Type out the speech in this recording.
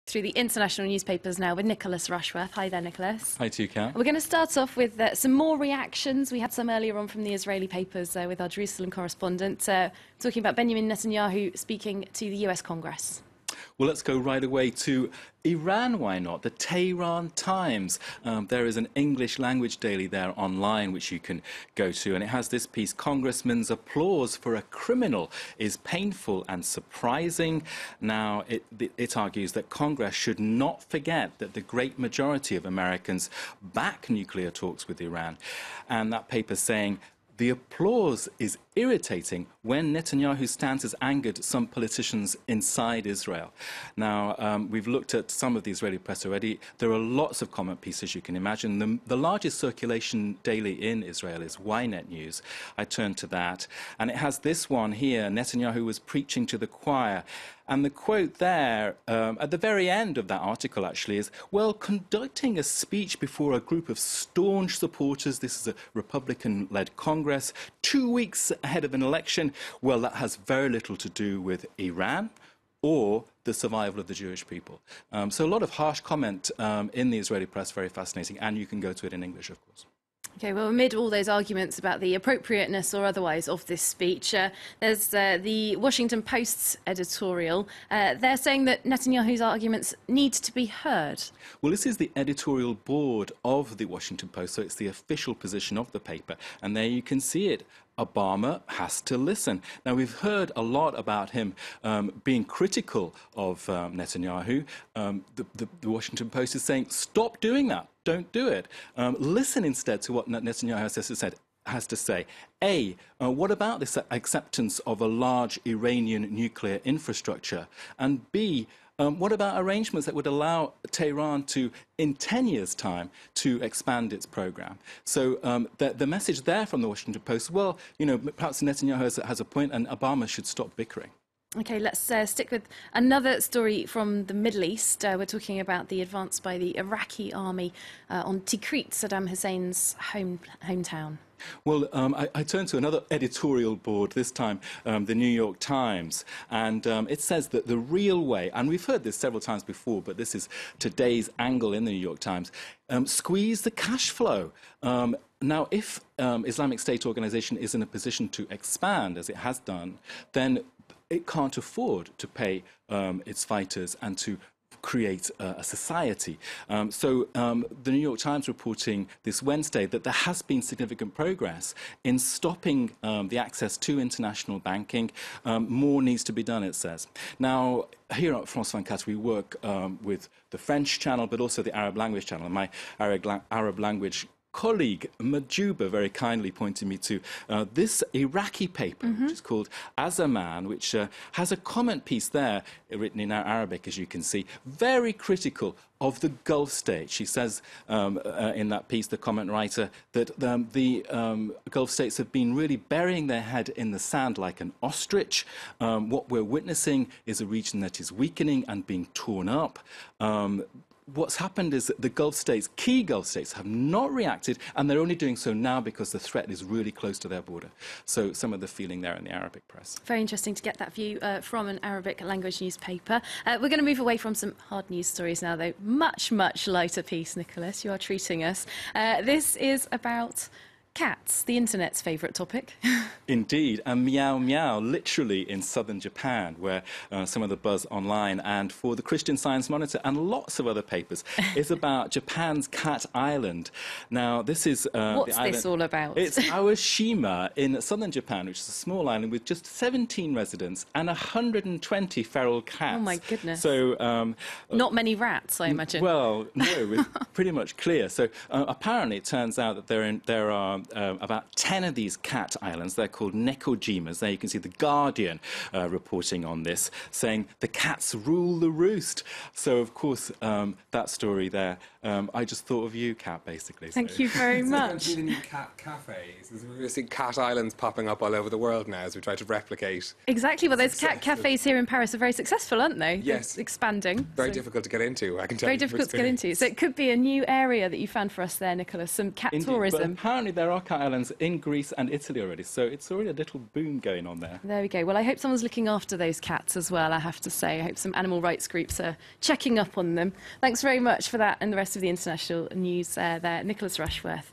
through the international newspapers now with Nicholas Rushworth. Hi there, Nicholas. Hi to you, Kat. We're going to start off with some more reactions. We had some earlier on from the Israeli papers with our Jerusalem correspondent talking about Benjamin Netanyahu speaking to the US Congress. Well, let's go right away to Iran, why not? The Tehran Times. There is an English language daily there online which you can go to, and it has this piece: Congressman's applause for a criminal is painful and surprising. Now, it argues that Congress should not forget that the great majority of Americans back nuclear talks with Iran. And that paper saying, the applause is irritating when Netanyahu's stance has angered some politicians inside Israel. Now, we've looked at some of the Israeli press already. There are lots of comment pieces you can imagine. The largest circulation daily in Israel is Ynet News. I turned to that, and it has this one here. Netanyahu was preaching to the choir. And the quote there, at the very end of that article actually, is, well, conducting a speech before a group of staunch supporters, this is a Republican-led Congress, 2 weeks ahead of an election, well, that has very little to do with Iran or the survival of the Jewish people. So a lot of harsh comment in the Israeli press, very fascinating, and you can go to it in English, of course. OK, well, amid all those arguments about the appropriateness or otherwise of this speech, there's the Washington Post's editorial. They're saying that Netanyahu's arguments need to be heard. Well, this is the editorial board of the Washington Post, so it's the official position of the paper. And there you can see it. Obama has to listen. Now, we've heard a lot about him being critical of Netanyahu. The Washington Post is saying, stop doing that. Don't do it. Listen instead to what Netanyahu has to say. A, what about this acceptance of a large Iranian nuclear infrastructure? And B, what about arrangements that would allow Tehran to, in 10 years' time, to expand its program? So the message there from the Washington Post, well, you know, perhaps Netanyahu has a point and Obama should stop bickering. OK, let's stick with another story from the Middle East. We're talking about the advance by the Iraqi army on Tikrit, Saddam Hussein's hometown. Well, I turn to another editorial board, this time the New York Times, and it says that the real way, and we've heard this several times before, but this is today's angle in the New York Times, squeeze the cash flow. Now, if Islamic State organization is in a position to expand, as it has done, then it can't afford to pay its fighters and to create a society. So the New York Times reporting this Wednesday that there has been significant progress in stopping the access to international banking. More needs to be done, it says. Now, here at France 24, we work with the French channel, but also the Arab language channel. My Arab language colleague Majuba very kindly pointed me to this Iraqi paper, which is called Azaman, which has a comment piece there written in Arabic, as you can see, very critical of the Gulf states. She says in that piece, the comment writer, that the Gulf states have been really burying their head in the sand like an ostrich. What we're witnessing is a region that is weakening and being torn up. What's happened is that the Gulf states, key Gulf states, have not reacted, and they're only doing so now because the threat is really close to their border. So some of the feeling there in the Arabic press. Very interesting to get that view from an Arabic language newspaper. We're going to move away from some hard news stories now, though. Much, much lighter piece, Nicholas. You are treating us. This is about cats, the internet's favourite topic. Indeed, and meow meow, literally in southern Japan, where some of the buzz online and for the Christian Science Monitor and lots of other papers is about Japan's cat island. Now, this is what's this all about? It's Aoshima in southern Japan, which is a small island with just 17 residents and 120 feral cats. Oh my goodness! So not many rats, I imagine. Well, no, it's pretty much clear. So apparently, it turns out that there are about 10 of these cat islands. They're called Nekojimas. There you can see The Guardian reporting on this, saying the cats rule the roost. So, of course, that story there, I just thought of you, Kat, basically. Thank you very much. The new cat cafes. We're seeing cat islands popping up all over the world now as we try to replicate. Exactly. Well, those cat cafes here in Paris are very successful, aren't they? Yes. They're expanding. Very difficult to get into, I can tell you. Very difficult to get into. So it could be a new area that you found for us there, Nicholas, some cat tourism. But apparently there there are cat islands in Greece and Italy already, so it's already a little boom going on there. There we go. Well, I hope someone's looking after those cats as well, I have to say. I hope some animal rights groups are checking up on them. Thanks very much for that and the rest of the international news there, Nicholas Rushworth.